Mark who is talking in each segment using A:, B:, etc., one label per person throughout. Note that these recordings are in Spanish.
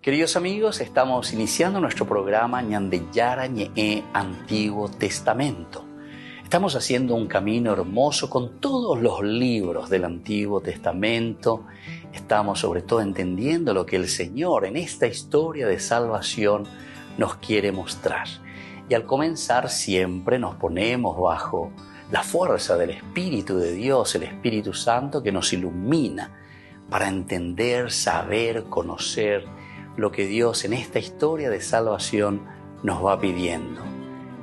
A: Queridos amigos, estamos iniciando nuestro programa Ñandeyara Ñe'e Antiguo Testamento. Estamos haciendo un camino hermoso con todos los libros del Antiguo Testamento. Estamos sobre todo entendiendo lo que el Señor en esta historia de salvación nos quiere mostrar. Y al comenzar siempre nos ponemos bajo la fuerza del Espíritu de Dios, el Espíritu Santo que nos ilumina para entender, saber, conocer lo que Dios en esta historia de salvación nos va pidiendo.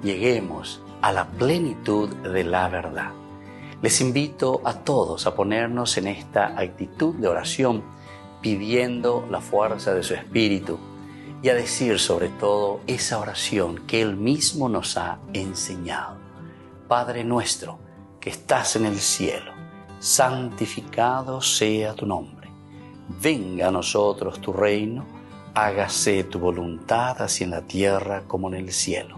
A: Lleguemos a la plenitud de la verdad. Les invito a todos a ponernos en esta actitud de oración, pidiendo la fuerza de su Espíritu y a decir sobre todo esa oración que Él mismo nos ha enseñado. Padre nuestro, que estás en el cielo, santificado sea tu nombre. Venga a nosotros tu reino, hágase tu voluntad así en la tierra como en el cielo.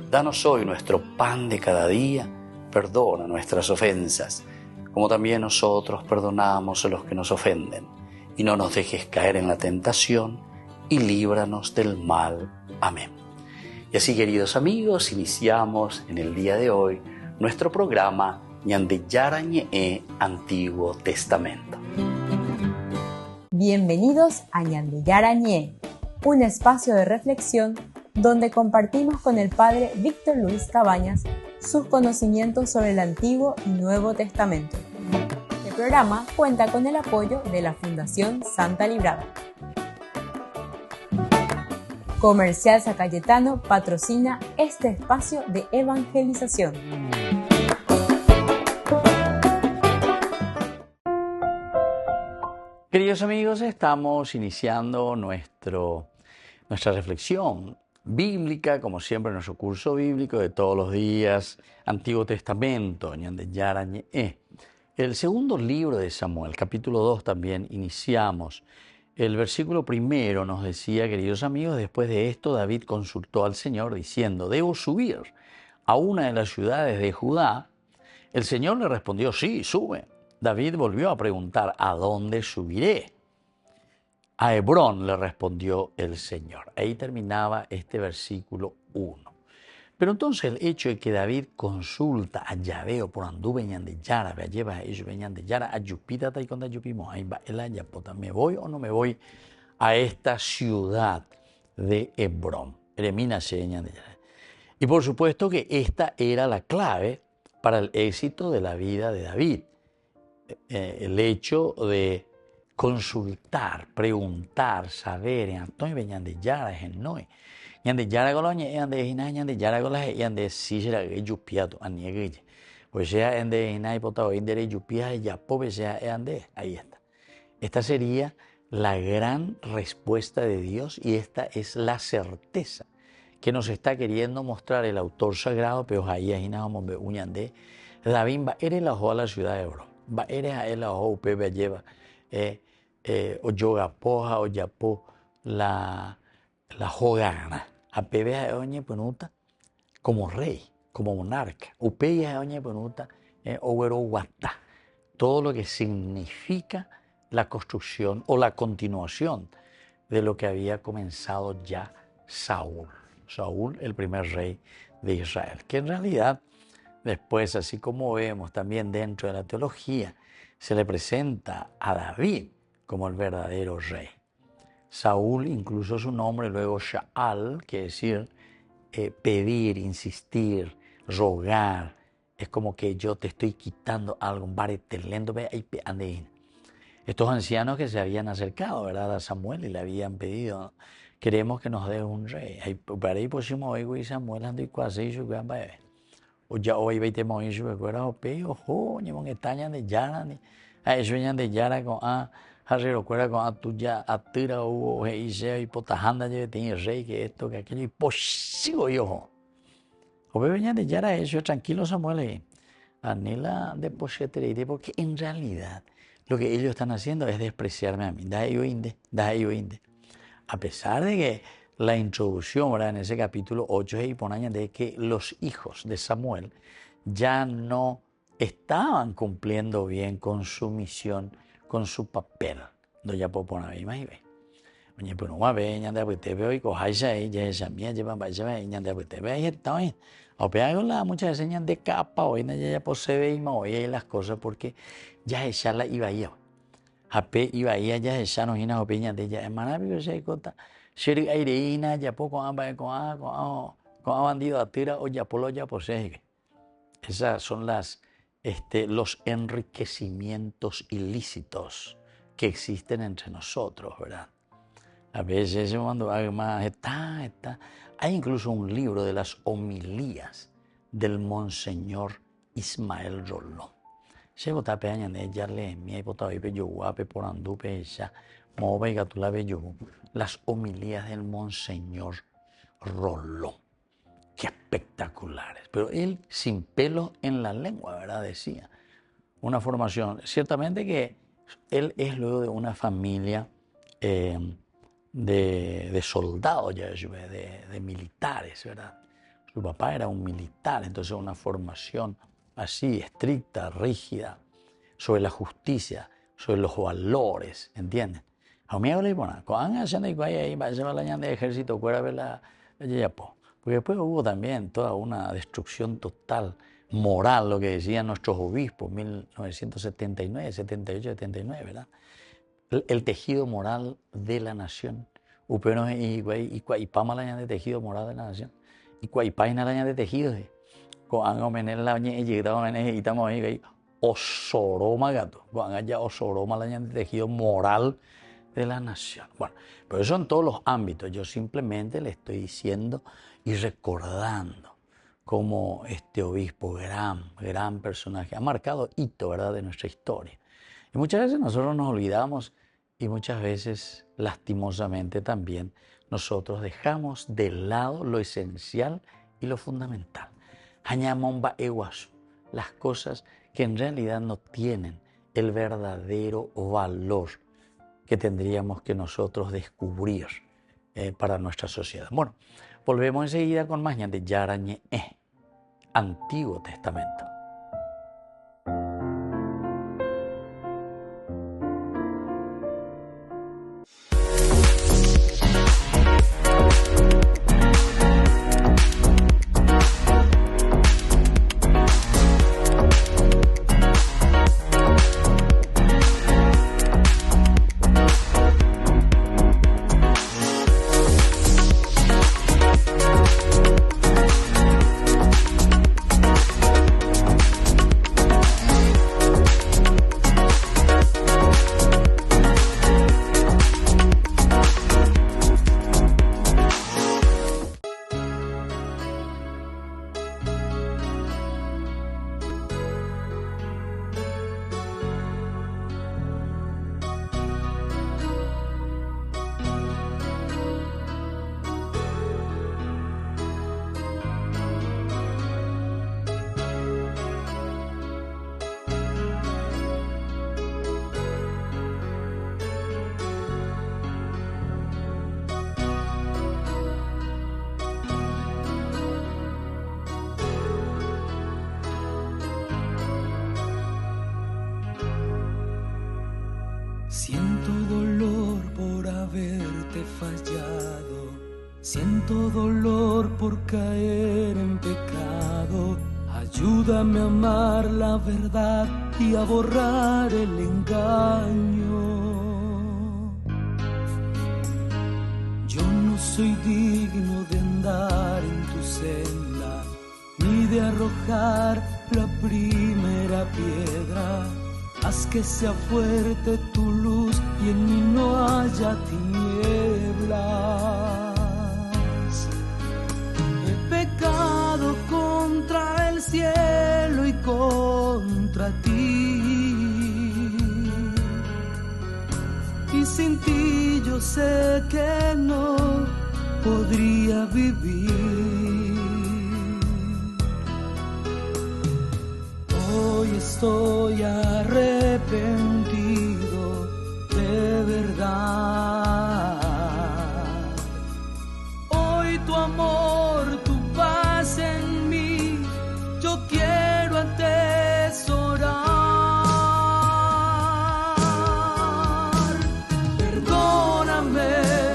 A: Danos hoy nuestro pan de cada día, perdona nuestras ofensas, como también nosotros perdonamos a los que nos ofenden. Y no nos dejes caer en la tentación, y líbranos del mal. Amén. Y así, queridos amigos, iniciamos en el día de hoy nuestro programa Ñandeyara Ñe'e Antiguo Testamento.
B: Bienvenidos a Ñandeyara Ñe'e, un espacio de reflexión donde compartimos con el Padre Víctor Luis Cabañas sus conocimientos sobre el Antiguo y Nuevo Testamento. Este programa cuenta con el apoyo de la Fundación Santa Librada. Comercial San Cayetano patrocina este espacio de evangelización.
A: Queridos amigos, estamos iniciando nuestra reflexión bíblica, como siempre, nuestro curso bíblico de todos los días, Antiguo Testamento, Ñandeyara Ñe'e. El segundo libro de Samuel, capítulo 2, también iniciamos. El versículo primero nos decía, queridos amigos, después de esto David consultó al Señor diciendo, ¿debo subir a una de las ciudades de Judá? El Señor le respondió, sí, sube. David volvió a preguntar, ¿a dónde subiré? A Hebrón, le respondió el Señor. Ahí terminaba este versículo 1. Pero entonces el hecho de que David consulta a Yahvé por anduve Ñandeyara, me lleva a ellos Ñandeyara, a Yupita y cuando Yupimo, ahí va el Ayapota, ¿me voy o no me voy a esta ciudad de Hebrón? Eremina Ñandeyara. Y por supuesto que esta era la clave para el éxito de la vida de David. El hecho de consultar, preguntar, saber, en Antonio Ñandeyara, en Noé. Ñandeyara goloña ande hina ñandeyara gola ande sisera yupiato aniege. Pues sea ande hina hipotado indere yupia ya pobre sea ande. Ahí está. Esta sería la gran respuesta de Dios y esta es la certeza que nos está queriendo mostrar el autor sagrado, pero ahí hina vamos ver uñande. David va eres la a la ciudad de Hebrón. Va eres a él la o pepe lleva o yoga poja o yapo la jogana. A Pepe a Oñe Penuta como rey, como monarca. Upeya a Oñe Penuta Owero Guatá. Todo lo que significa la construcción o la continuación de lo que había comenzado ya Saúl. Saúl, el primer rey de Israel. Que en realidad, después, así como vemos también dentro de la teología, se le presenta a David como el verdadero rey. Saúl, incluso su nombre, luego Sha'al, quiere decir pedir, insistir, rogar. Es como que yo te estoy quitando algo, estos ancianos que se habían acercado, ¿verdad?, a Samuel y le habían pedido, queremos que nos dé un rey. Para ahí pusimos hoy Samuel ando y cuasi su gran bebé. O ya hoy veinte mois su recuerda o pe ojo, ni mon estañan de yara ni a eso de yara con Harry recuerda con a tuya a tira hubo y se y potajanda ya tiene rey que esto que aquello y posigo yo. O venían de yara eso tranquilo Samuel anila de pochetere porque en realidad lo que ellos están haciendo es despreciarme a mí. Da yo inde. A pesar de que la introducción, ¿verdad?, en ese capítulo 8 y ponen de que los hijos de Samuel ya no estaban cumpliendo bien con su misión, con su papel. No ya puedo poner ahí más y ve. Oye, pero no va a ver, ñande a te veo y cojáis ahí, ya esa mía lleva para allá, ñande a te ve ahí está bien. O pega con la muchas veces ñande capa, hoy ya posee y más hoy las cosas porque ya esa la iba a ir. Hape iba a ir ya esa no hina opiña de ya hermana vivo se cota. Shiri aireina ya poco amba con bandido a tira o ya polo ya posee. Esas son los enriquecimientos ilícitos que existen entre nosotros, ¿verdad? A veces cuando además hay incluso un libro de las homilías del Monseñor Ismael Rolón. Se vota peña de ella le mi vota hoy yo guape por andupe ella move gatula bello las homilías del Monseñor Rolón. Qué espectaculares. Pero él sin pelo en la lengua, ¿verdad? Decía. Una formación. Ciertamente que él es luego de una familia de soldados, ya de militares, ¿verdad? Su papá era un militar, entonces una formación así, estricta, rígida, sobre la justicia, sobre los valores, ¿entienden? A mí me bueno, cuando hacen ahí, va a llevar la de ejército, fuera a ver la yapo. Porque después hubo también toda una destrucción total, moral, lo que decían nuestros obispos, 1979, 78, 79, ¿verdad? El tejido moral de la nación. Upeno y pama la de tejido moral de la nación. Y cuaipaina la de tejido. Con omenel la y llegamos en y estamos ahí, osoroma gato. Con allá osoroma la de tejido moral de la nación. Bueno, pero eso en todos los ámbitos. Yo simplemente le estoy diciendo y recordando cómo este obispo, gran personaje, ha marcado hito, ¿verdad?, de nuestra historia. Y muchas veces nosotros nos olvidamos y muchas veces, lastimosamente también, nosotros dejamos de lado lo esencial y lo fundamental. Hañamomba eguas, las cosas que en realidad no tienen el verdadero valor que tendríamos que nosotros descubrir para nuestra sociedad. Bueno, volvemos enseguida con más de Yarañe, Antiguo Testamento.
C: Siento dolor por haberte fallado, siento dolor por caer en pecado. Ayúdame a amar la verdad y a borrar el engaño. Yo no soy digno de andar en tu senda, ni de arrojar la primera piedra. Haz que sea fuerte tu luz y en mí no haya tinieblas. He pecado contra el cielo y contra ti, y sin ti yo sé que no podría vivir. Hoy estoy arrepentido de verdad. Hoy tu amor, tu paz en mí, yo quiero atesorar. Perdóname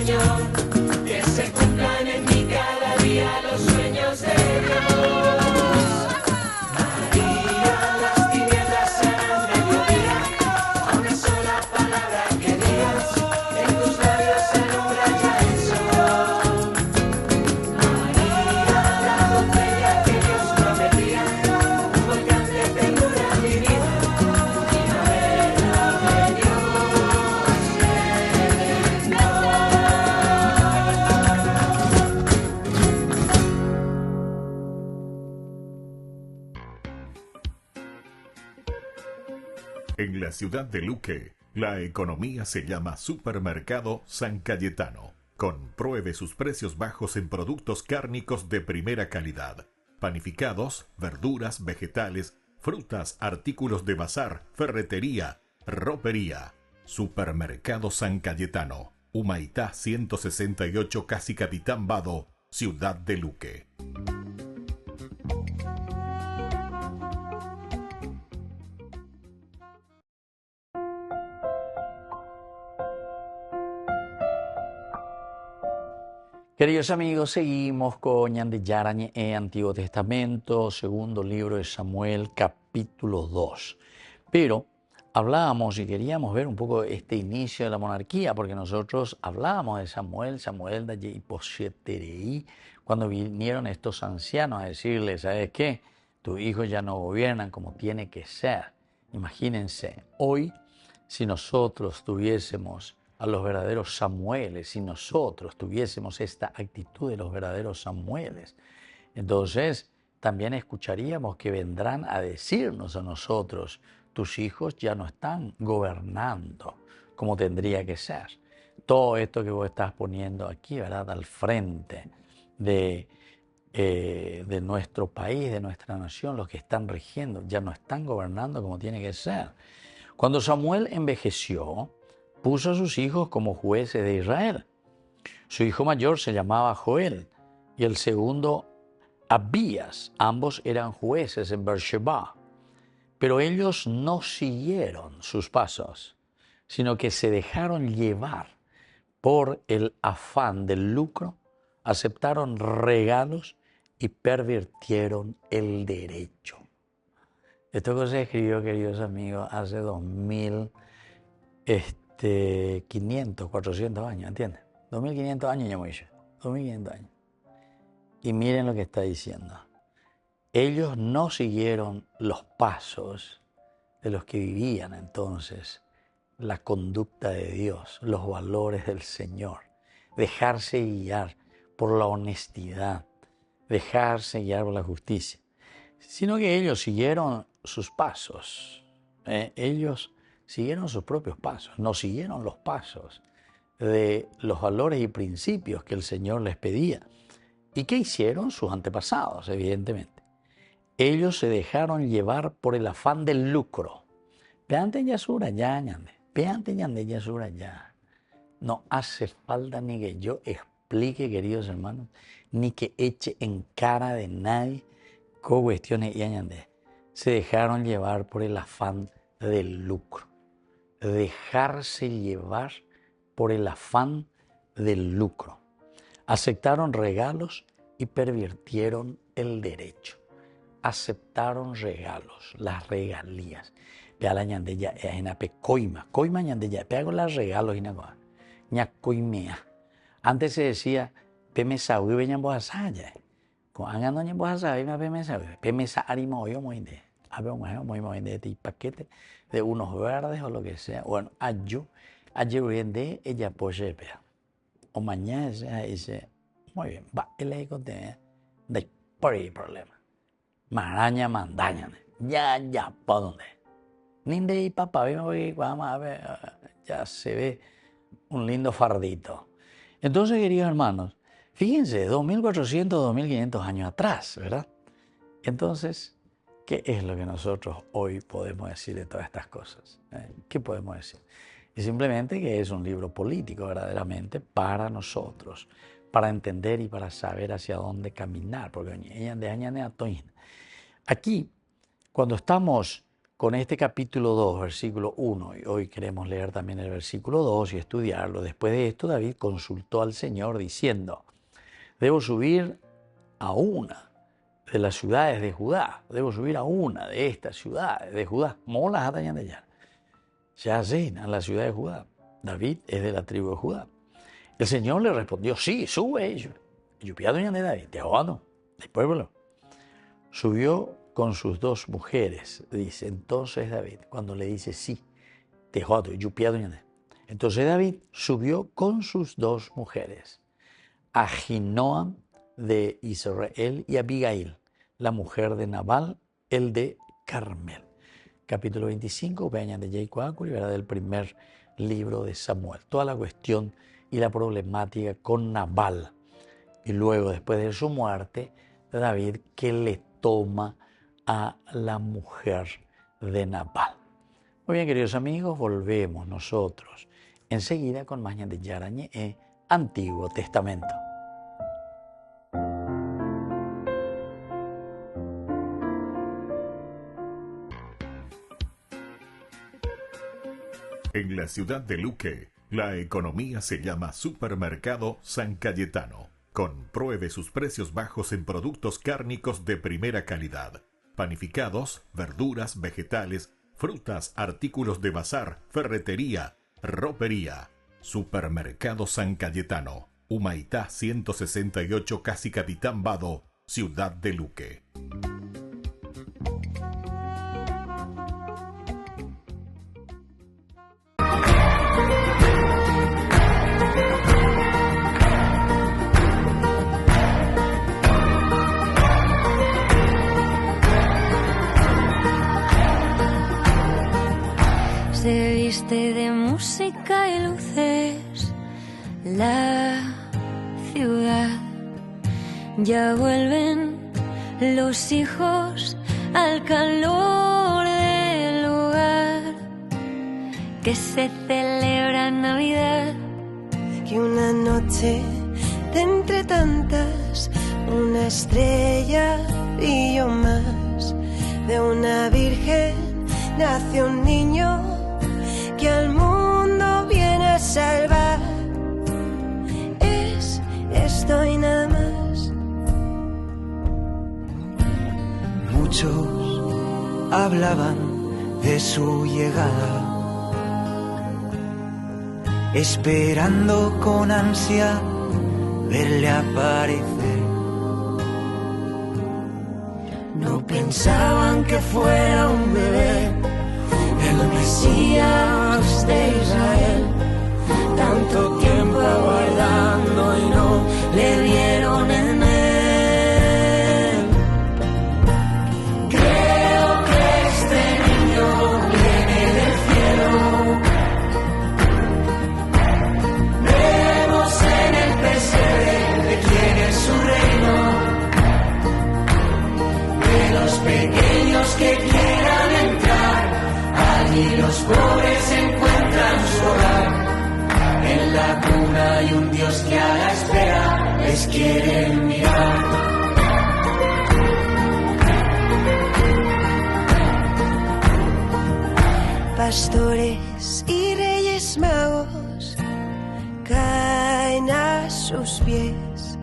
D: Señor, que se cumplan en mí cada día los sueños de Dios. María, las tinieblas serán mediodía, a una sola palabra que digas, en tus labios se alumbra ya el sol. María, la doncella que Dios prometía, un volcán de ternura divina, primavera de Dios.
E: En la ciudad de Luque, la economía se llama Supermercado San Cayetano. Compruebe sus precios bajos en productos cárnicos de primera calidad. Panificados, verduras, vegetales, frutas, artículos de bazar, ferretería, ropería. Supermercado San Cayetano. Humaitá 168, Casi Capitán Vado, ciudad de Luque.
A: Queridos amigos, seguimos con Ñande Yarañe en Antiguo Testamento, segundo libro de Samuel, capítulo 2. Pero hablábamos y queríamos ver un poco este inicio de la monarquía, porque nosotros hablábamos de Samuel de Yeiposheterei, cuando vinieron estos ancianos a decirle, ¿sabes qué? Tus hijos ya no gobiernan como tiene que ser. Imagínense, hoy, si nosotros tuviésemos a los verdaderos Samueles, si nosotros tuviésemos esta actitud de los verdaderos Samueles, entonces también escucharíamos que vendrán a decirnos a nosotros, tus hijos ya no están gobernando como tendría que ser. Todo esto que vos estás poniendo aquí, ¿verdad?, al frente de nuestro país, de nuestra nación, los que están rigiendo, ya no están gobernando como tiene que ser. Cuando Samuel envejeció, puso a sus hijos como jueces de Israel. Su hijo mayor se llamaba Joel y el segundo Abías. Ambos eran jueces en Beersheba. Pero ellos no siguieron sus pasos, sino que se dejaron llevar por el afán del lucro, aceptaron regalos y pervirtieron el derecho. Esto que se escribió, queridos amigos, hace 2500, 400 años, ¿entiendes? 2500 años ya Moisés, 2500 años. Y miren lo que está diciendo. Ellos no siguieron los pasos de los que vivían entonces la conducta de Dios, los valores del Señor, dejarse guiar por la honestidad, dejarse guiar por la justicia, sino que ellos siguieron sus pasos, ellos siguieron sus propios pasos, no siguieron los pasos de los valores y principios que el Señor les pedía. ¿Y qué hicieron sus antepasados, evidentemente? Ellos se dejaron llevar por el afán del lucro. Peante yasura ya, ñande. Peante ñande yasura ya. No hace falta ni que yo explique, queridos hermanos, ni que eche en cara de nadie con cuestiones y ñande. Se dejaron llevar por el afán del lucro. Dejarse llevar por el afán del lucro. Aceptaron regalos y pervirtieron el derecho. Aceptaron regalos, las regalías. Vea la ñandeya, en ape coima ñandeya, pega con los regalos y nada. Ña coimea. Antes se decía, peme saúl veñan boasaya. Con angando ñan boasaya, peme saúl. Peme saarimo yo muy de. A ver, muy de este paquete de unos verdes o lo que sea. Bueno, ayer de ella posee pea. O mañana se dice, muy bien, va, el ahí contiene, de por ahí problema. Maraña mandaña, ya, ¿por dónde? Ninde y papá, vamos a ver, ya se ve un lindo fardito. Entonces, queridos hermanos, fíjense, 2400, 2500 años atrás, ¿verdad? Entonces, ¿qué es lo que nosotros hoy podemos decir de todas estas cosas? ¿Qué podemos decir? Y simplemente que es un libro político verdaderamente para nosotros, para entender y para saber hacia dónde caminar, porque aquí, cuando estamos con este capítulo 2, versículo 1, y hoy queremos leer también el versículo 2 y estudiarlo. Después de esto, David consultó al Señor diciendo, debo subir a una de las ciudades de Judá, debo subir a una de estas ciudades de Judá. Mola hatañan de allá. Ya en la ciudad de Judá. David es de la tribu de Judá. El Señor le respondió, sí, sube ellos. Yo pido de David, te jodo, del pueblo. Subió con sus dos mujeres, dice. Entonces David, cuando le dice sí, te jodo, yo pido de David. Entonces David subió con sus dos mujeres, Ahinoam de Israel y Abigail, la mujer de Nabal, el de Carmel. Capítulo 25, vean de Jacob y del primer libro de Samuel. Toda la cuestión y la problemática con Nabal. Y luego, después de su muerte, David que le toma a la mujer de Nabal. Muy bien, queridos amigos, volvemos nosotros enseguida con más de Yarañe en Antiguo Testamento.
E: En la ciudad de Luque, la economía se llama Supermercado San Cayetano. Compruebe sus precios bajos en productos cárnicos de primera calidad. Panificados, verduras, vegetales, frutas, artículos de bazar, ferretería, ropería. Supermercado San Cayetano. Humaitá 168, Casi Capitán Vado, ciudad de Luque.
F: Se viste de música y luces la ciudad. Ya vuelven los hijos al calor del hogar, que se celebra Navidad.
G: Que una noche de entre tantas, una estrella brilló más. De una virgen nació un niño que al mundo viene a salvar. Es esto y nada más.
C: Muchos hablaban de su llegada, esperando con ansia verle aparecer. No pensaban que fuera un bebé, el Mesías de Israel. Tanto tiempo aguardando y no le vieron en él. Creo que este niño viene del cielo. Vemos en el pesebre de quién es su reino. De los pequeños que quieran entrar, allí los pobres encuentran su hogar. En la cuna hay un Dios que a la espera les quiere mirar.
G: Pastores y reyes magos caen a sus pies.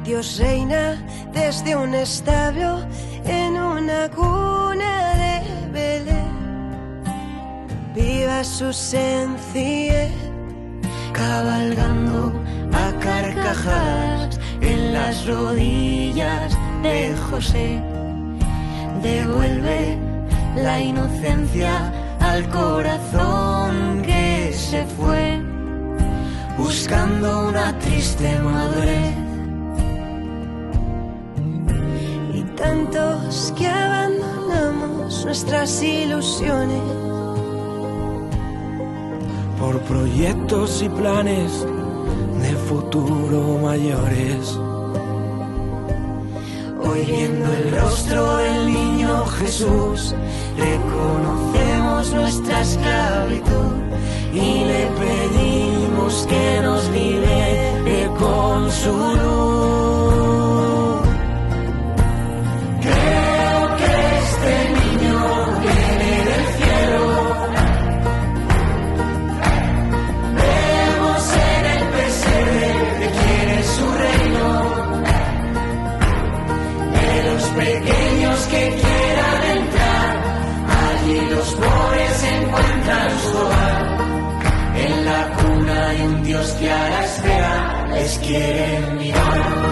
G: Dios reina desde un establo en una cuna de Belén. Viva su sencillez, cabalgando a carcajadas en las rodillas de José. Devuelve la inocencia al corazón que se fue, buscando una triste madurez. Y tantos que abandonamos nuestras ilusiones
C: por proyectos y planes de futuro mayores. Hoy viendo el rostro del niño Jesús, reconocemos nuestra esclavitud y le pedimos que nos libere con su luz. Creo que este niño viene
D: hombres quieren mirar.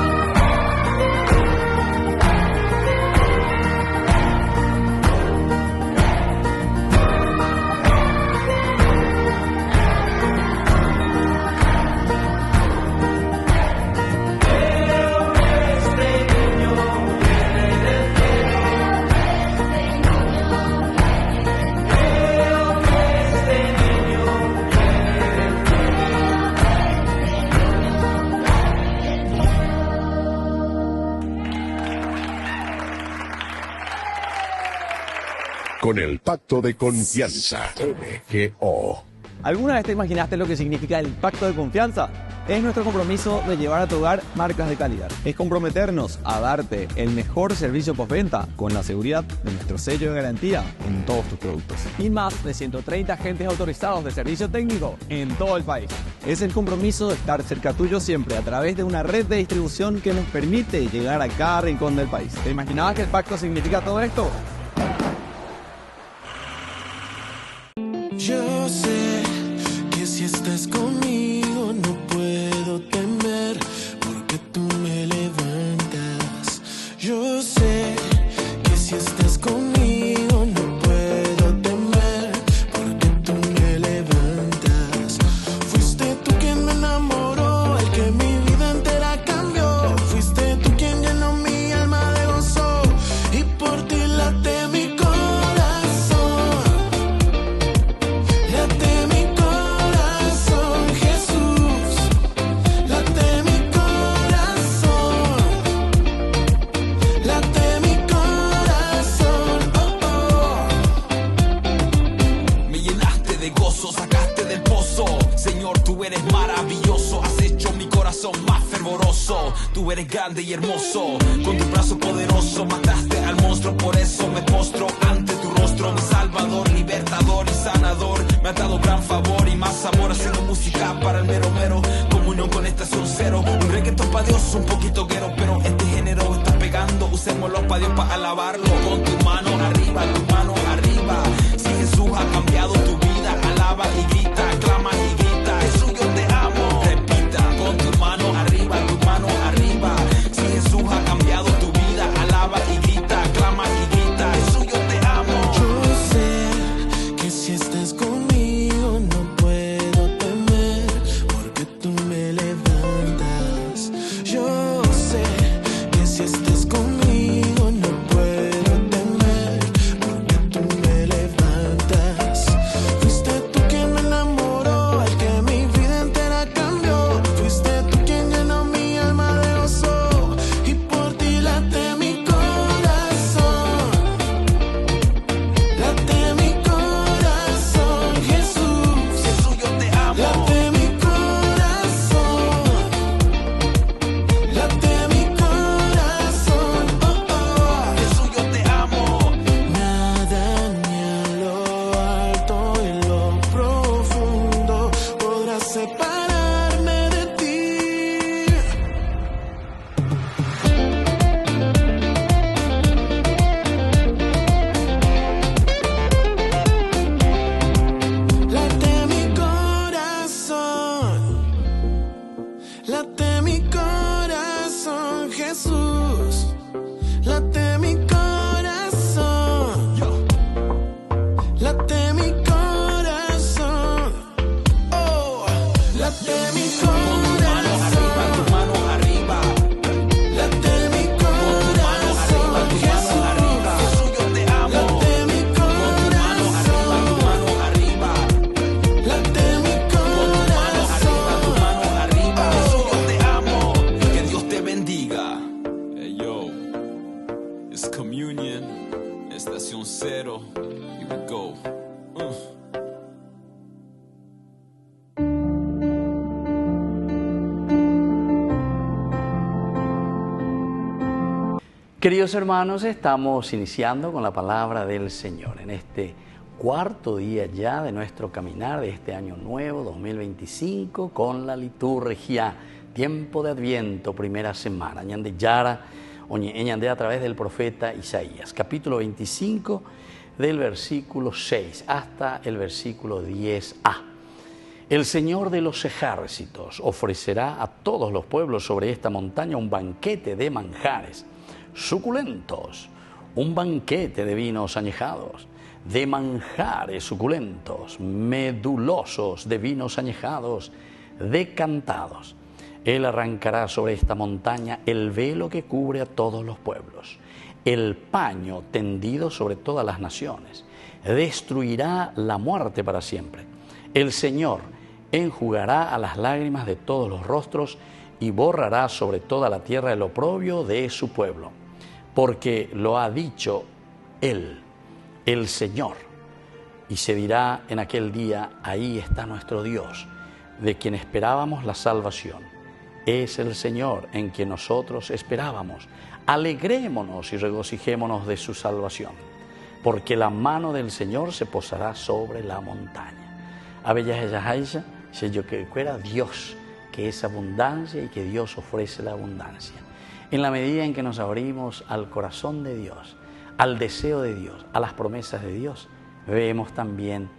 H: Con el Pacto de Confianza, MGO.
I: ¿Alguna vez te imaginaste lo que significa el Pacto de Confianza? Es nuestro compromiso de llevar a tu hogar marcas de calidad. Es comprometernos a darte el mejor servicio postventa con la seguridad de nuestro sello de garantía en todos tus productos. Y más de 130 agentes autorizados de servicio técnico en todo el país. Es el compromiso de estar cerca tuyo siempre a través de una red de distribución que nos permite llegar a cada rincón del país. ¿Te imaginabas que el pacto significa todo esto?
C: Yo sé que si estás conmigo no puedo temer, porque tú me levantas. Yo sé que si estás conmigo no puedo temer, porque tú me levantas. Fuiste tú quien me enamoró, el que mi vida entera cambió. Fuiste tú quien llenó mi alma de gozo, y por ti late mi corazón.
J: Tú eres grande y hermoso, con tu brazo poderoso mataste al monstruo, por eso me postro ante tu rostro. Mi salvador, libertador y sanador, me ha dado gran favor y más amor, haciendo música para el mero mero, comunión con Estación Cero. Un reggaetón pa' Dios, un poquito guero, pero este género está pegando, usémoslo pa' Dios pa' alabarlo. Con tu mano arriba, si Jesús ha cambiado tu vida, alaba y grita, clama y grita, Jesús yo te amo. Repita, con tu mano arriba, si Jesús ha cambiado tu vida, alaba y grita, clama y grita, Jesús yo te amo.
C: Yo sé que si estás conmigo no puedo temer, porque tú me levantas. Yo sé que si estás conmigo no puedo temer, porque tú me levantas. Fuiste tú quien me enamoró, el que mi vida entera cambió. Fuiste tú quien llenó mi alma de gozo, y por ti late mi corazón. Late mi corazón, Jesús.
J: Jesús yo te amo.
C: Late mi corazón. Late mi corazón. Oh, oh.
J: Jesús yo te amo.
C: Nada ni en lo alto y lo profundo podrá separarme de ti. Late mi corazón, late mi corazón, Jesús. Late mi corazón, late mi corazón, oh, late mi corazón,
J: Tu mano arriba,
C: late mi corazón, Jesús.
J: Jesús yo te amo.
C: Late mi corazón,
J: Tu mano arriba,
C: late mi
J: tu
C: corazón.
J: mano arriba, Jesús yo te amo. Que Dios te bendiga. Hey yo, it's Communion, Estación Cero, here we go.
A: Queridos hermanos, estamos iniciando con la palabra del Señor en este cuarto día ya de nuestro caminar de este año nuevo 2025 con la liturgia, tiempo de Adviento, primera semana. Ñande Yara, Ñande a través del profeta Isaías, capítulo 25 del versículo 6 hasta el versículo 10a. El Señor de los ejércitos ofrecerá a todos los pueblos sobre esta montaña un banquete de manjares suculentos, un banquete de vinos añejados, de manjares suculentos, medulosos, de vinos añejados, decantados. Él arrancará sobre esta montaña el velo que cubre a todos los pueblos, el paño tendido sobre todas las naciones. Destruirá la muerte para siempre. El Señor enjugará a las lágrimas de todos los rostros y borrará sobre toda la tierra el oprobio de su pueblo. Porque lo ha dicho Él, el Señor. Y se dirá en aquel día, ahí está nuestro Dios, de quien esperábamos la salvación. Es el Señor en quien nosotros esperábamos. Alegrémonos y regocijémonos de su salvación, porque la mano del Señor se posará sobre la montaña. Si yo que fuera Dios, que es abundancia y que Dios ofrece la abundancia. En la medida en que nos abrimos al corazón de Dios, al deseo de Dios, a las promesas de Dios, vemos también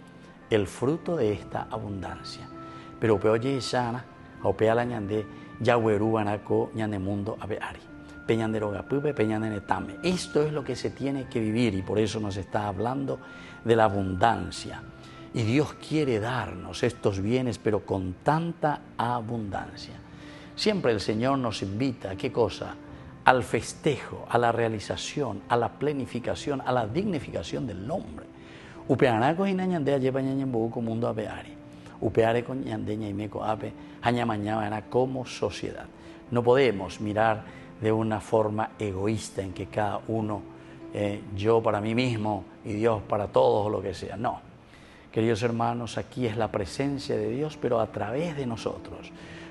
A: el fruto de esta abundancia. Pero peoye sana, o peala ñande, yahueru banako ñande mundo abeari. Peñanderogapupe, peñandenetame. Esto es lo que se tiene que vivir y por eso nos está hablando de la abundancia. Y Dios quiere darnos estos bienes, pero con tanta abundancia. Siempre el Señor nos invita, ¿a qué cosa? Al festejo, a la realización, a la plenificación, a la dignificación del hombre. Upeanaco y nañandea lleva ñañembuco mundo abeari. Upeare con ñandeña y meco ape, añamañana como sociedad. No podemos mirar de una forma egoísta en que cada uno, yo para mí mismo y Dios para todos o lo que sea. No. Queridos hermanos, aquí es la presencia de Dios, pero a través de nosotros.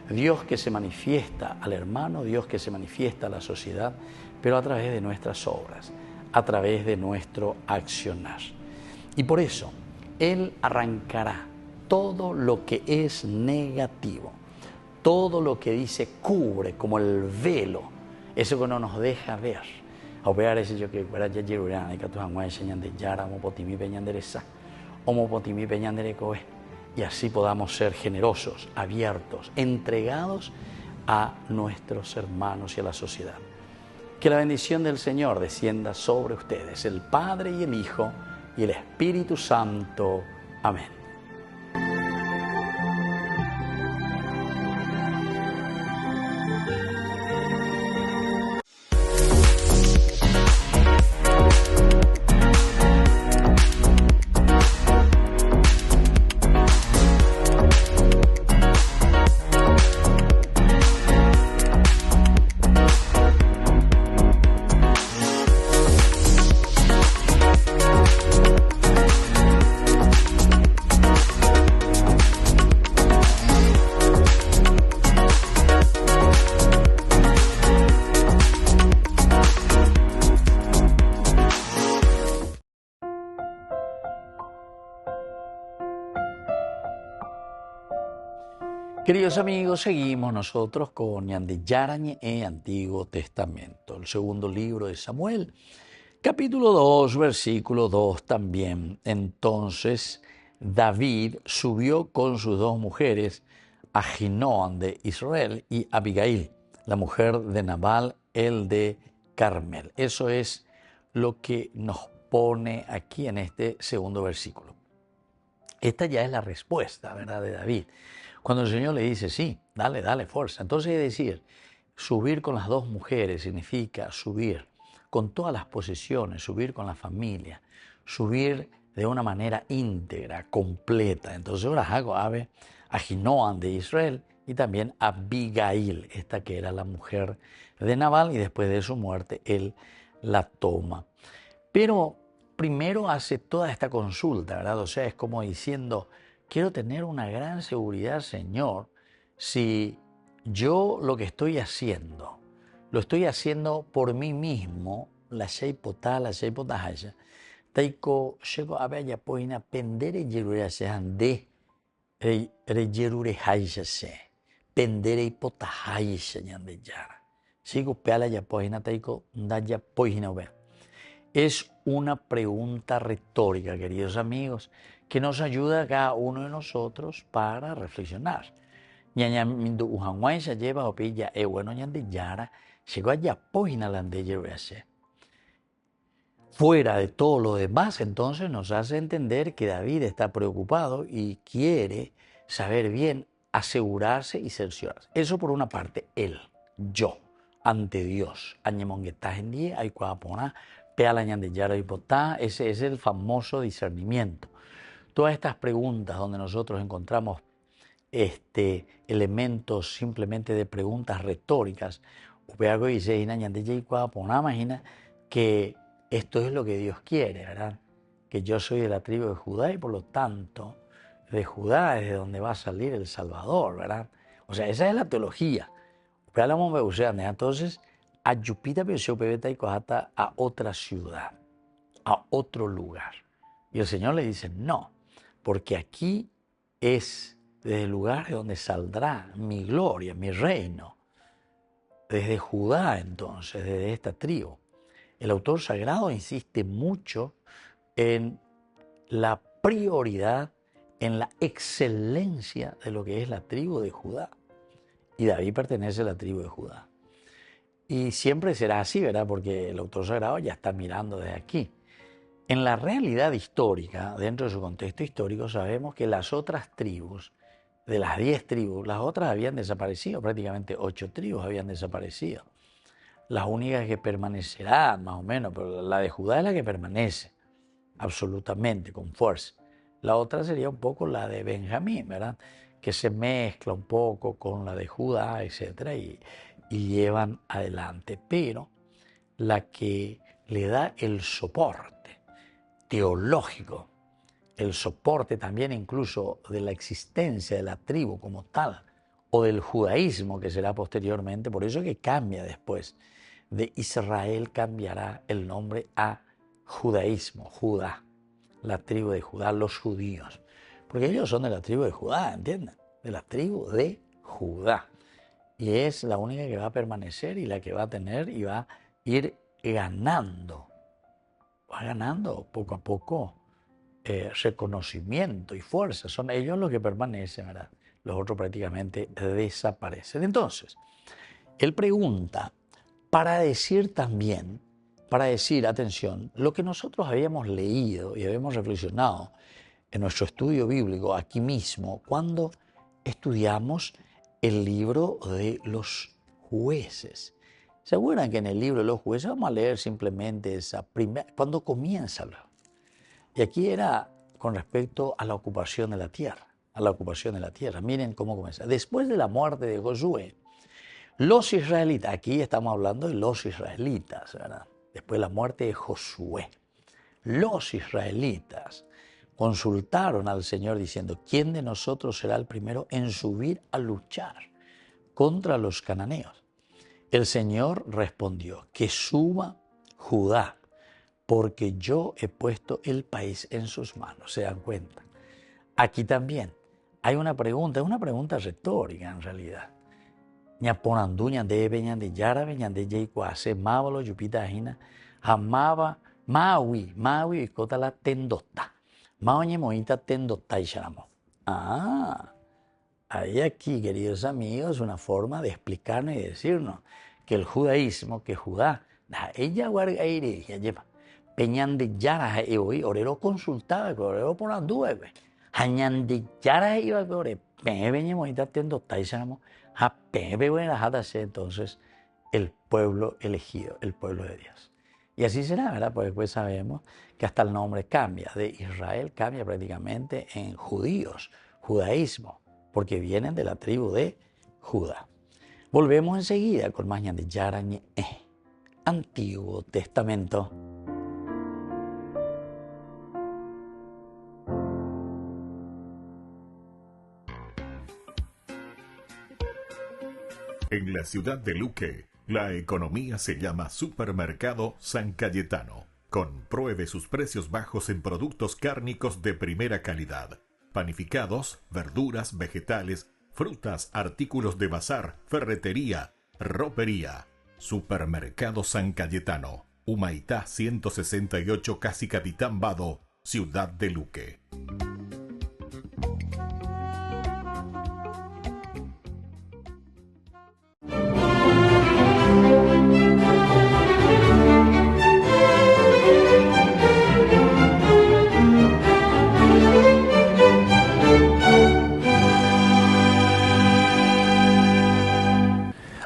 A: Dios que se manifiesta al hermano, Dios que se manifiesta a la sociedad, pero a través de nuestras obras, a través de nuestro accionar. Y por eso, Él arrancará todo lo que es negativo, todo lo que dice cubre como el velo, eso que no nos deja ver. A operar ese yo que fuera ya yerurana y que tu hanguay enseñan de yara, mopotimi peñanderesa, mopotimi peñanderecoe. Y así podamos ser generosos, abiertos, entregados a nuestros hermanos y a la sociedad. Que la bendición del Señor descienda sobre ustedes, el Padre y el Hijo y el Espíritu Santo. Amén. Queridos amigos, seguimos nosotros con Ñande Yarañe e Antiguo Testamento, el segundo libro de Samuel, capítulo 2, versículo 2 también. Entonces David subió con sus dos mujeres a Ahinoam de Israel y Abigail, la mujer de Nabal, el de Carmel. Eso es lo que nos pone aquí en este segundo versículo. Esta ya es la respuesta, ¿verdad?, de David. Cuando el Señor le dice, sí, dale, fuerza. Entonces, es decir, subir con las dos mujeres significa subir con todas las posesiones, subir con la familia, subir de una manera íntegra, completa. Entonces, ahora hago a Ahinoam de Israel y también a Abigail, esta que era la mujer de Nabal, y después de su muerte, él la toma. Pero primero hace toda esta consulta, ¿verdad? O sea, es como diciendo, quiero tener una gran seguridad, Señor, si yo lo que estoy haciendo, lo estoy haciendo por mí mismo, la sheipotá, la sheipotahaya, taiko shego abaya poina pendere yerure seande reyerure haishase, pendere hipotahaya ñande yara. Sigo peala ya poina taiko ndaya poina ve. Es una pregunta retórica, queridos amigos, que nos ayuda a cada uno de nosotros para reflexionar. Ñañamindu ujanguay se lleva o pilla bueno ñande yara llegó allá pógina la de fuera de todo lo demás, entonces nos hace entender que David está preocupado y quiere saber bien, asegurarse y cerciorarse. Eso por una parte, él, yo, ante Dios. Ese es el famoso discernimiento. Todas estas preguntas donde nosotros encontramos elementos simplemente de preguntas retóricas, imagina que esto es lo que Dios quiere, ¿verdad? Que yo soy de la tribu de Judá y por lo tanto de Judá es de donde va a salir el Salvador, ¿verdad? O sea, esa es la teología. Entonces, ayupita a otra ciudad, a otro lugar. Y el Señor le dice, no, porque aquí es desde el lugar de donde saldrá mi gloria, mi reino. Desde Judá, entonces, desde esta tribu. El autor sagrado insiste mucho en la prioridad, en la excelencia de lo que es la tribu de Judá. Y David pertenece a la tribu de Judá. Y siempre será así, ¿verdad? Porque el autor sagrado ya está mirando desde aquí. En la realidad histórica, dentro de su contexto histórico, sabemos que las otras tribus, de las 10 tribus, las otras habían desaparecido, prácticamente 8 tribus habían desaparecido. Las únicas que permanecerán, más o menos, pero la de Judá es la que permanece, absolutamente, con fuerza. La otra sería un poco la de Benjamín, ¿verdad? Que se mezcla un poco con la de Judá, etcétera, y llevan adelante. Pero la que le da el soporte teológico, el soporte también incluso de la existencia de la tribu como tal, o del judaísmo que será posteriormente, por eso que cambia después. De Israel cambiará el nombre a judaísmo, Judá, la tribu de Judá, los judíos. Porque ellos son de la tribu de Judá, ¿entienden? De la tribu de Judá. Y es la única que va a permanecer y la que va a tener y va a ir ganando. Va ganando poco a poco reconocimiento y fuerza. Son ellos los que permanecen, ¿verdad? Los otros prácticamente desaparecen. Entonces, él pregunta para decir también, atención, lo que nosotros habíamos leído y habíamos reflexionado en nuestro estudio bíblico aquí mismo, cuando estudiamos el libro de los jueces. ¿Se acuerdan que en el libro de los jueces vamos a leer simplemente esa primera, cuando comienza? Y aquí era con respecto a la ocupación de la tierra, Miren cómo comienza. Después de la muerte de Josué, los israelitas, aquí estamos hablando de los israelitas, ¿verdad? Después de la muerte de Josué, los israelitas consultaron al Señor diciendo, ¿quién de nosotros será el primero en subir a luchar contra los cananeos? El Señor respondió, que suba Judá, porque yo he puesto el país en sus manos. ¿Se dan cuenta? Aquí también hay una pregunta, es una pregunta retórica en realidad. Ñaponandú, ñande beñande yarabe, ñande yeikuase, mábalo, yupita ajina, jamaba, maui, y cota la tendota. Maoñe moita tendota y charamo. Hay aquí, queridos amigos, una forma de explicarnos y decirnos que el judaísmo, que Judá, ella guarda aire, ya lleva. Peñande yara, hoy, orero consultaba, orero ponandú, Hañande yara iba a ore, peñe moita tendota y charamo. Entonces el pueblo elegido, el pueblo de Dios. Y así será, ¿verdad? Porque después sabemos que hasta el nombre cambia, de Israel cambia prácticamente en judíos, judaísmo, porque vienen de la tribu de Judá. Volvemos enseguida con más de Yarañe, Antiguo Testamento.
E: En la ciudad de Luque, la economía se llama Supermercado San Cayetano. Compruebe sus precios bajos en productos cárnicos de primera calidad. Panificados, verduras, vegetales, frutas, artículos de bazar, ferretería, ropería. Supermercado San Cayetano. Humaitá 168 Casi Capitán Vado, Ciudad de Luque.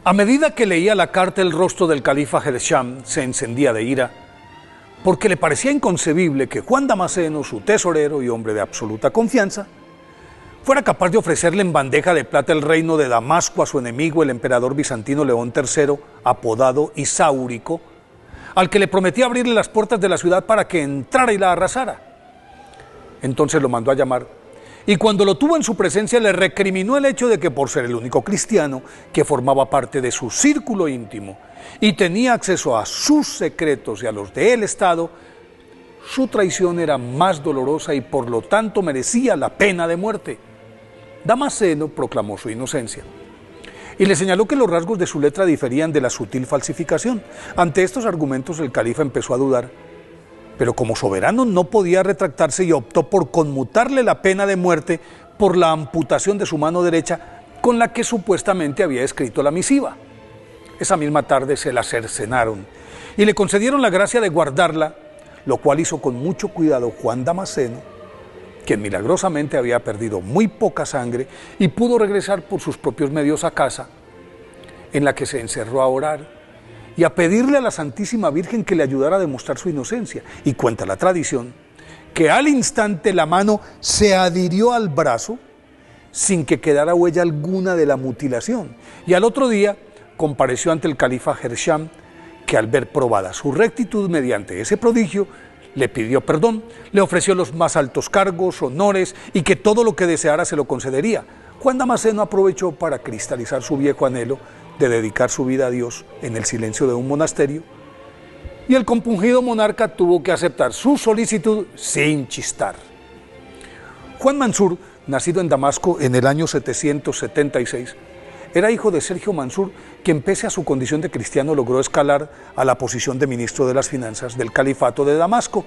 K: A medida que leía la carta, el rostro del califa Gersham se encendía de ira, porque le parecía inconcebible que Juan Damasceno, su tesorero y hombre de absoluta confianza, fuera capaz de ofrecerle en bandeja de plata el reino de Damasco a su enemigo, el emperador bizantino León III, apodado Isáurico, al que le prometía abrirle las puertas de la ciudad para que entrara y la arrasara. Entonces lo mandó a llamar, y cuando lo tuvo en su presencia le recriminó el hecho de que por ser el único cristiano que formaba parte de su círculo íntimo y tenía acceso a sus secretos y a los del Estado, su traición era más dolorosa y por lo tanto merecía la pena de muerte. Damasceno proclamó su inocencia y le señaló que los rasgos de su letra diferían de la sutil falsificación. Ante estos argumentos el califa empezó a dudar, pero como soberano no podía retractarse y optó por conmutarle la pena de muerte por la amputación de su mano derecha con la que supuestamente había escrito la misiva. Esa misma tarde se la cercenaron y le concedieron la gracia de guardarla, lo cual hizo con mucho cuidado Juan Damasceno, quien milagrosamente había perdido muy poca sangre y pudo regresar por sus propios medios a casa, en la que se encerró a orar y a pedirle a la Santísima Virgen que le ayudara a demostrar su inocencia. Y cuenta la tradición que al instante la mano se adhirió al brazo sin que quedara huella alguna de la mutilación. Y al otro día compareció ante el califa Gersham, que al ver probada su rectitud mediante ese prodigio, le pidió perdón, le ofreció los más altos cargos, honores y que todo lo que deseara se lo concedería. Juan Damasceno aprovechó para cristalizar su viejo anhelo de dedicar su vida a Dios en el silencio de un monasterio, y el compungido monarca tuvo que aceptar su solicitud sin chistar. Juan Mansur, nacido en Damasco en el año 776, era hijo de Sergio Mansur, quien pese a su condición de cristiano logró escalar a la posición de ministro de las finanzas del califato de Damasco,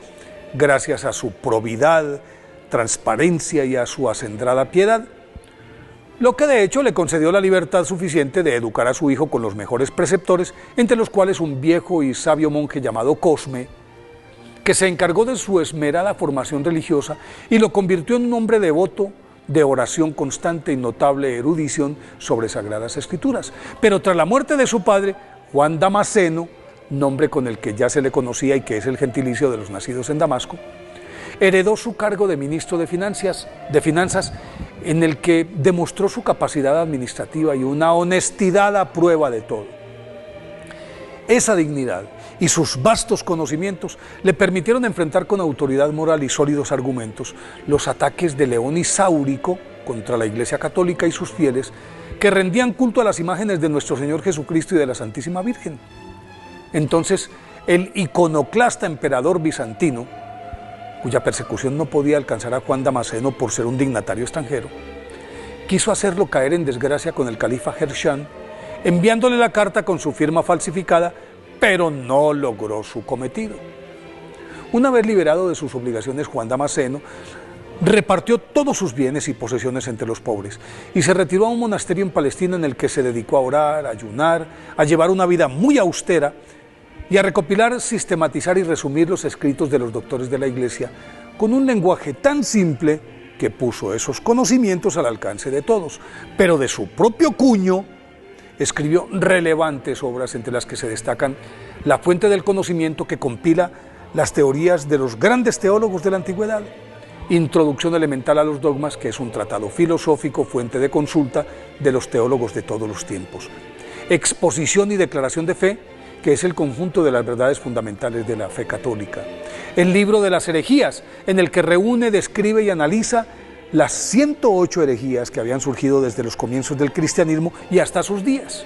K: gracias a su probidad, transparencia y a su acendrada piedad, lo que de hecho le concedió la libertad suficiente de educar a su hijo con los mejores preceptores, entre los cuales un viejo y sabio monje llamado Cosme, que se encargó de su esmerada formación religiosa y lo convirtió en un hombre devoto de oración constante y notable erudición sobre sagradas escrituras. Pero tras la muerte de su padre, Juan Damasceno, nombre con el que ya se le conocía y que es el gentilicio de los nacidos en Damasco, heredó su cargo de ministro de finanzas, en el que demostró su capacidad administrativa y una honestidad a prueba de todo. Esa dignidad y sus vastos conocimientos le permitieron enfrentar con autoridad moral y sólidos argumentos los ataques de León Isáurico contra la Iglesia Católica y sus fieles, que rendían culto a las imágenes de nuestro Señor Jesucristo y de la Santísima Virgen. Entonces, el iconoclasta emperador bizantino, cuya persecución no podía alcanzar a Juan Damasceno por ser un dignatario extranjero, quiso hacerlo caer en desgracia con el califa Gersham, enviándole la carta con su firma falsificada, pero no logró su cometido. Una vez liberado de sus obligaciones, Juan Damasceno repartió todos sus bienes y posesiones entre los pobres y se retiró a un monasterio en Palestina en el que se dedicó a orar, a ayunar, a llevar una vida muy austera y a recopilar, sistematizar y resumir los escritos de los doctores de la Iglesia con un lenguaje tan simple que puso esos conocimientos al alcance de todos. Pero de su propio cuño escribió relevantes obras, entre las que se destacan La fuente del conocimiento, que compila las teorías de los grandes teólogos de la antigüedad, Introducción elemental a los dogmas, que es un tratado filosófico, fuente de consulta de los teólogos de todos los tiempos, Exposición y declaración de fe, que es el conjunto de las verdades fundamentales de la fe católica, el libro de las herejías, en el que reúne, describe y analiza las 108 herejías que habían surgido desde los comienzos del cristianismo y hasta sus días.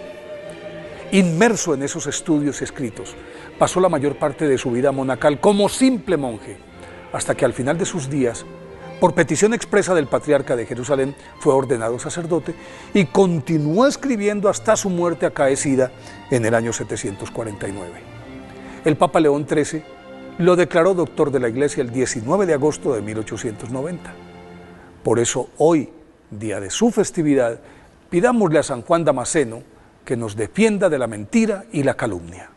K: Inmerso en esos estudios escritos, pasó la mayor parte de su vida monacal como simple monje, hasta que al final de sus días, por petición expresa del patriarca de Jerusalén, fue ordenado sacerdote y continuó escribiendo hasta su muerte acaecida en el año 749. El Papa León XIII lo declaró doctor de la Iglesia el 19 de agosto de 1890. Por eso hoy, día de su festividad, pidámosle a San Juan Damasceno que nos defienda de la mentira y la calumnia.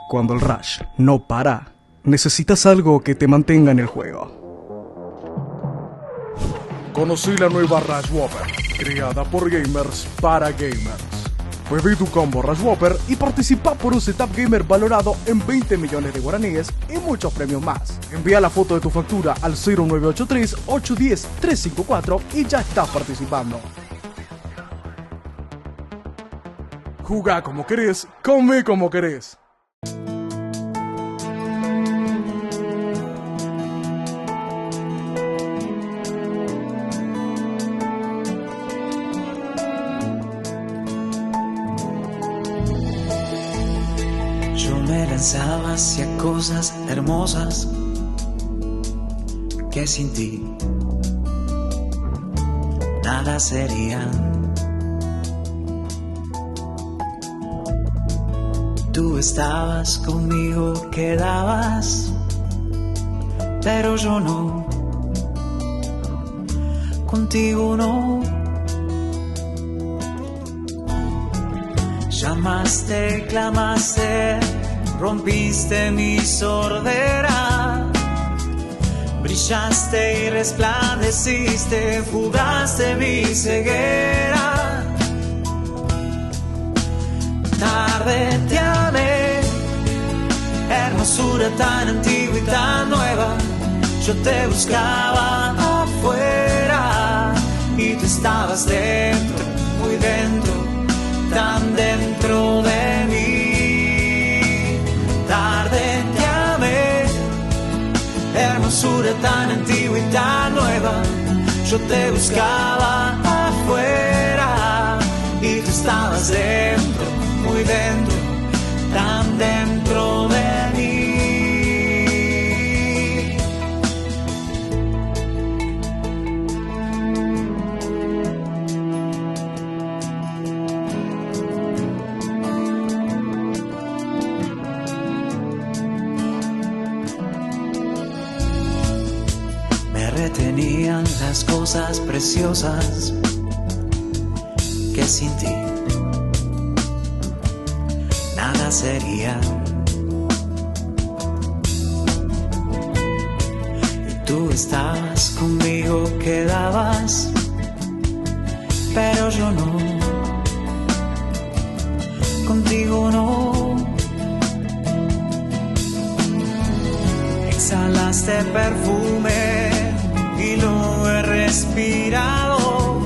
L: Cuando el rush no para, necesitas algo que te mantenga en el juego.
M: Conocí la nueva Rush Whopper, creada por gamers para gamers. Pedí tu combo Rush Whopper y participa por un setup gamer valorado en 20 millones de guaraníes y muchos premios más. Envía la foto de tu factura al 0983-810-354 y ya estás participando. Jugá como querés, come como querés.
C: Pensaba hacia cosas hermosas que sin ti nada serían. Tú estabas conmigo, quedabas, pero yo no, contigo no. Llamaste, clamaste, rompiste mi sordera, brillaste y resplandeciste, fugaste mi ceguera. Tarde te amé, hermosura tan antigua y tan nueva. Yo te buscaba afuera y tú estabas dentro, muy dentro, tan dentro de mí. Tarde te amé, hermosura tan antigua y tan nueva. Yo te buscaba afuera y tú estabas dentro, muy dentro, tan dentro de mí. Retenían las cosas preciosas que sin ti nada serían. Y tú estabas conmigo, quedabas, pero yo no, contigo no. Exhalaste perfume y lo he respirado.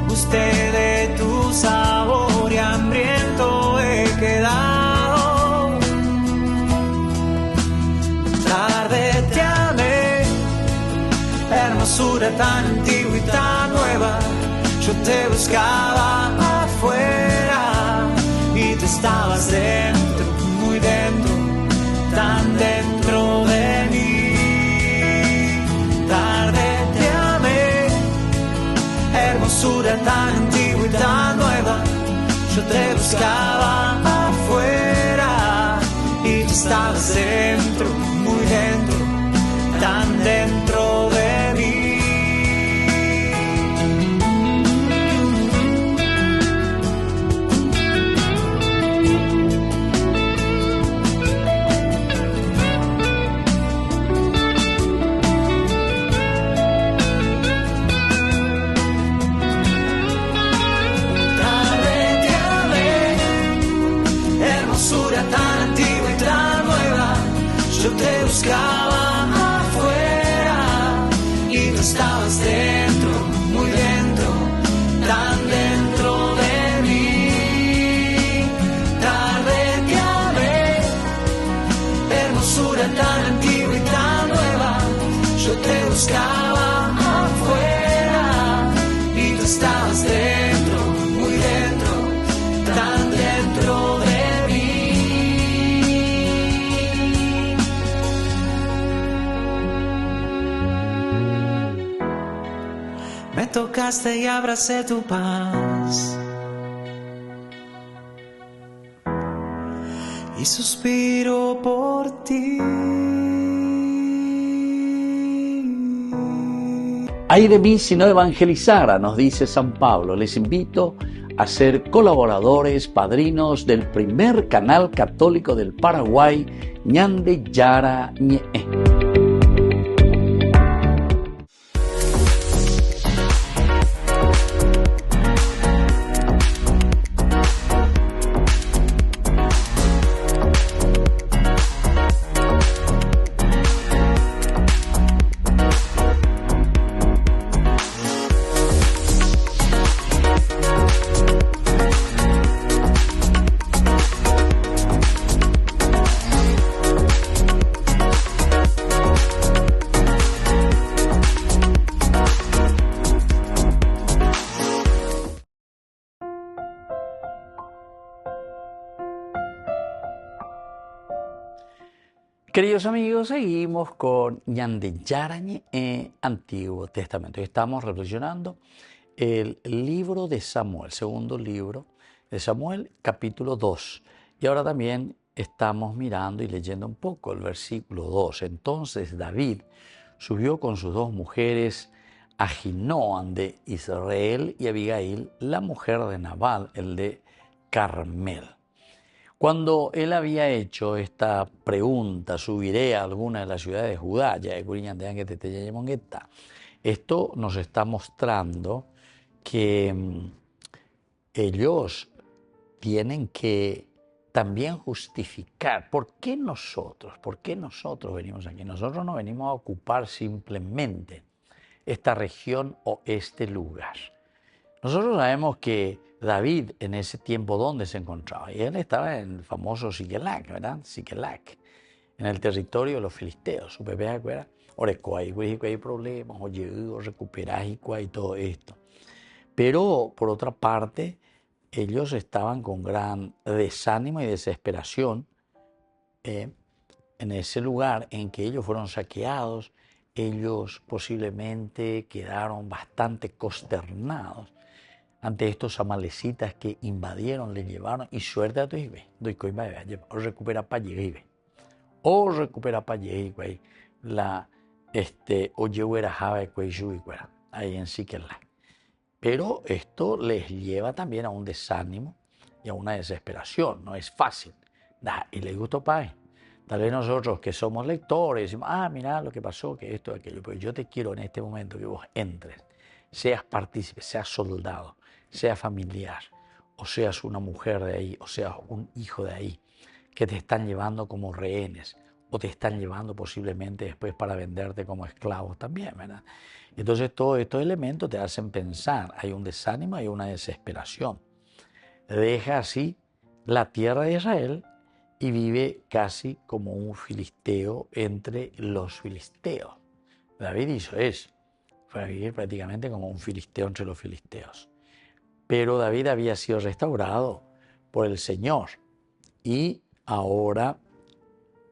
C: Gusté de tu sabor y hambriento he quedado. Tarde te amé, hermosura tan antigua y tan nueva. Yo te buscaba afuera y tú estabas dentro, muy dentro, tan dentro de mí. Tarde te amé, hermosura tan antigua y tan nueva. Yo te buscaba afuera y tú estabas dentro, muy dentro, tan dentro de mí. Yo te buscaba afuera y tú estabas dentro, muy dentro, tan dentro de mí. Tarde te amé, hermosura tan antigua y tan buscaba afuera y tú estabas dentro, muy dentro, tan dentro de mí. Me tocaste y abracé tu paz y suspiro por ti.
A: Ay de mí si no evangelizara, nos dice San Pablo. Les invito a ser colaboradores, padrinos del primer canal católico del Paraguay, Ñande Yara Ñe. Queridos amigos, seguimos con Ñande Yara Ñe, Antiguo Testamento. Estamos reflexionando el libro de Samuel, segundo libro de Samuel, capítulo 2. Y ahora también estamos mirando y leyendo un poco el versículo 2. Entonces David subió con sus dos mujeres a Ahinoam de Israel y Abigail, la mujer de Nabal, el de Carmel. Cuando él había hecho esta pregunta, ¿subiré a alguna de las ciudades de Judá? Esto nos está mostrando que ellos tienen que también justificar por qué nosotros venimos aquí. Nosotros no venimos a ocupar simplemente esta región o este lugar. Nosotros sabemos que David en ese tiempo, ¿dónde se encontraba? Y él estaba en el famoso Siquelac, ¿verdad? Siquelac, en el territorio de los filisteos. Su bebé era Orecoay, hay problemas, oye, recuperar y todo esto. Pero, por otra parte, ellos estaban con gran desánimo y desesperación en ese lugar en que ellos fueron saqueados. Ellos posiblemente quedaron bastante consternados ante estos amalecitas que invadieron, le llevaron, y suerte a tu hijo, o recupera para llegar, o recupera para llegar, la, o llevar a ahí en Siquelac. Pero esto les lleva también a un desánimo y a una desesperación, no es fácil. Y les gustó para tal vez nosotros que somos lectores, decimos, mira lo que pasó, que esto, aquello, pero yo te quiero en este momento que vos entres, seas partícipe, seas soldado, seas familiar, o seas una mujer de ahí, o seas un hijo de ahí, que te están llevando como rehenes, o te están llevando posiblemente después para venderte como esclavos también, ¿verdad? Entonces todos estos elementos te hacen pensar, hay un desánimo, hay una desesperación. Deja así la tierra de Israel y vive casi como un filisteo entre los filisteos. David hizo eso, fue a vivir prácticamente como un filisteo entre los filisteos. Pero David había sido restaurado por el Señor y ahora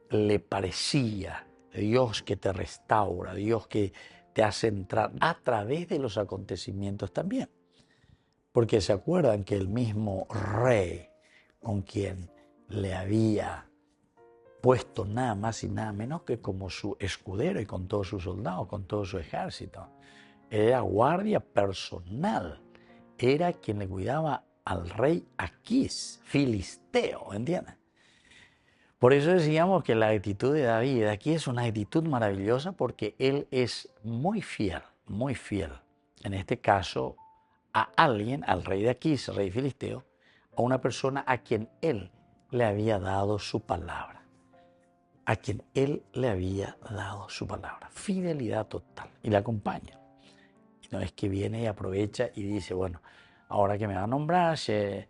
A: le parecía Dios que te restaura, Dios que te hace entrar a través de los acontecimientos también. Porque se acuerdan que el mismo rey con quien le había puesto nada más y nada menos que como su escudero y con todos sus soldados, con todo su ejército, era guardia personal. Era quien le cuidaba al rey Aquís, filisteo, ¿entienden? Por eso decíamos que la actitud de David aquí es una actitud maravillosa porque él es muy fiel, en este caso a alguien, al rey de Aquís, rey filisteo, a una persona a quien él le había dado su palabra, fidelidad total, y le acompaña. Y no es que viene y aprovecha y dice, bueno, ahora que me va a nombrar, se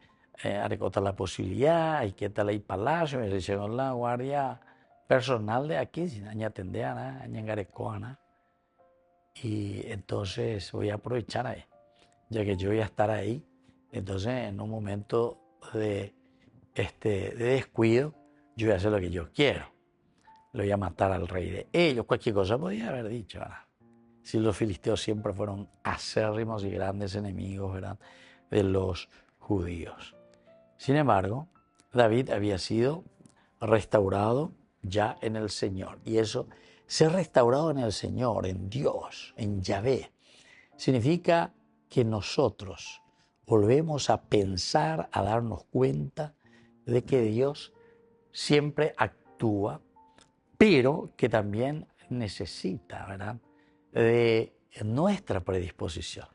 A: recota la posibilidad, hay que tal ahí palacio, me dice la guardia personal de aquí, sin aña tendea, aña garecoana. Y entonces voy a aprovechar ahí, ya que yo voy a estar ahí. Entonces, en un momento de descuido, yo voy a hacer lo que yo quiero. Le voy a matar al rey de ellos. Cualquier cosa podía haber dicho, ¿verdad? Si los filisteos siempre fueron acérrimos y grandes enemigos, ¿verdad?, de los judíos. Sin embargo, David había sido restaurado ya en el Señor. Y eso, ser restaurado en el Señor, en Dios, en Yahvé, significa que nosotros volvemos a pensar, a darnos cuenta de que Dios siempre actúa, pero que también necesita, ¿verdad?, de nuestra predisposición.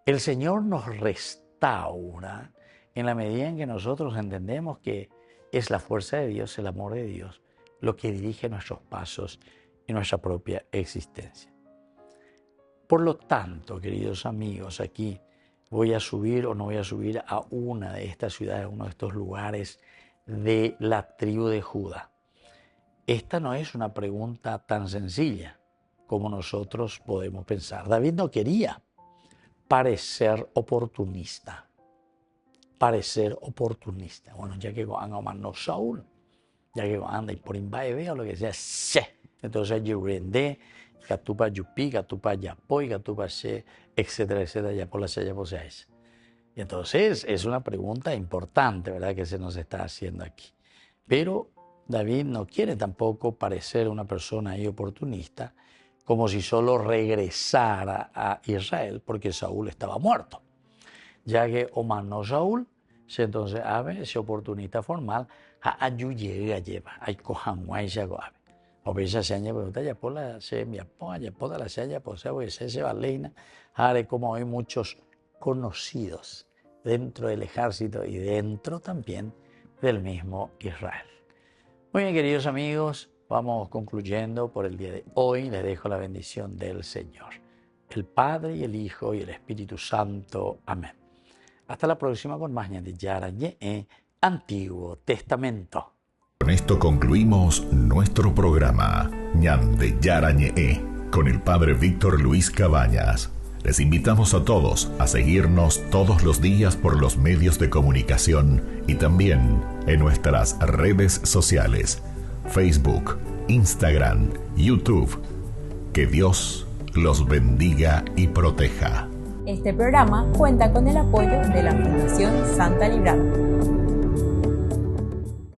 A: El Señor nos restaura en la medida en que nosotros entendemos que es la fuerza de Dios, el amor de Dios, lo que dirige nuestros pasos y nuestra propia existencia. Por lo tanto, queridos amigos, aquí voy a subir o no voy a subir a una de estas ciudades, a uno de estos lugares de la tribu de Judá. Esta no es una pregunta tan sencilla como nosotros podemos pensar. David no quería parecer oportunista. Bueno, ya que no Saúl, ya que anda y por invaide o lo que sea, entonces yo rende, Gatupa Yupi, Gatupa Yapoy, Gatupa She, etcétera, etcétera, Yapola She, Yapola She. Y entonces es una pregunta importante, ¿verdad?, que se nos está haciendo aquí. Pero David no quiere tampoco parecer una persona ahí oportunista, como si solo regresara a Israel porque Saúl estaba muerto. Ya que Omano Saúl, entonces ave, ese oportunista formal, a ayuye lleva, hay cojan guay ya goave. O veja se añade, pero ya por la se me apoya, por la se haya posee, se valeina, haré como hay muchos conocidos dentro del ejército y dentro también del mismo Israel. Muy bien, queridos amigos, vamos concluyendo por el día de hoy. Les dejo la bendición del Señor, el Padre y el Hijo y el Espíritu Santo. Amén. Hasta la próxima con más Ñande Yarañe, Antiguo Testamento.
E: Con esto concluimos nuestro programa Ñande Yarañe con el Padre Víctor Luis Cabañas. Les invitamos a todos a seguirnos todos los días por los medios de comunicación y también en nuestras redes sociales, Facebook, Instagram, YouTube. Que Dios los bendiga y proteja.
B: Este programa cuenta con el apoyo de la Fundación Santa Librada.